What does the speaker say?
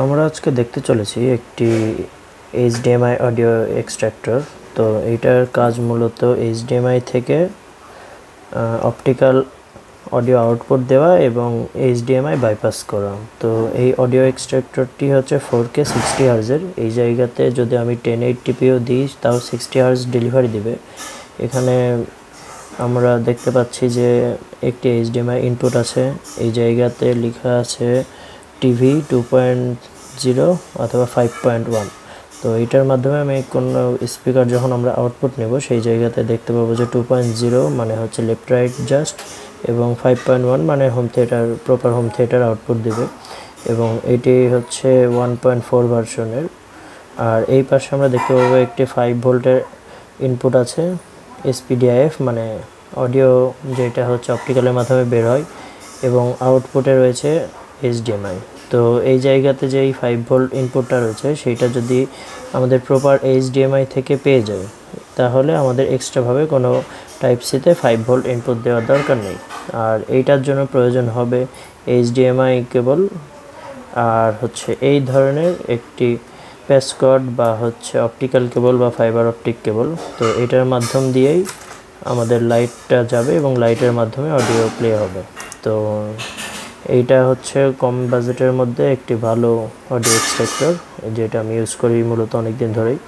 আমরা আজকে দেখতে চলেছি একটি এইচডিএমআই অডিও এক্সট্রাক্টর। তো এইটার কাজ মূলত এইচডিএমআই থেকে অপটিক্যাল অডিও আউটপুট দেওয়া এবং এইচডিএমআই বাইপাস করা। তো এই অডিও এক্সট্রাক্টরটি হচ্ছে 4K 60 হার্জের। এই জায়গাতে যদি আমি 1080pও দিই তাও 60 হার্জ ডেলিভারি দিবে। এখানে আমরা দেখতে পাচ্ছি যে একটি এইচডিএমআই ইনপুট আছে। এই জায়গাতে লেখা আছে টিভি 2.0 অথবা 5.1। তো এইটার মাধ্যমে আমি কোনো স্পিকার যখন আমরা আউটপুট নেব সেই জায়গাতে দেখতে পাবো যে 2.0 মানে হচ্ছে লেফট রাইট জাস্ট, এবং 5.1 মানে home theatre, proper home theatre output দেবে। এবং এটি হচ্ছে 1.4 ভার্সনের। আর এই পাশে আমরা দেখতে পাবো একটি 5 ভোল্টের ইনপুট আছে, এসপিডিআইএফ মানে অডিও যেটা হচ্ছে অপটিক্যালের মাধ্যমে বের হয়, এবং আউটপুটে রয়েছে এইচডিএমআই। তো এই জায়গাতে যে এই 5 ভোল্ট ইনপুটটা রয়েছে সেইটা যদি আমাদের প্রপার এইচডিএমআই থেকে পেয়ে যায় তাহলে আমাদের এক্সট্রাভাবে কোনো টাইপ সিতে 5 ভোল্ট ইনপুট দেওয়ার দরকার নেই। আর এইটার জন্য প্রয়োজন হবে এইচডিএমআই কেবল, আর হচ্ছে এই ধরনের একটি প্যাসকর্ড বা হচ্ছে অপটিক্যাল কেবল বা ফাইবার অপটিক কেবল। তো এটার মাধ্যম দিয়েই আমাদের লাইটটা যাবে এবং লাইটের মাধ্যমে অডিও প্লে হবে। তো এইটা হচ্ছে কম বাজেটের মধ্যে একটি ভালো অডিও এক্সট্রাক্টর, যেটা আমি ইউজ করি মূলত অনেক দিন ধরেই।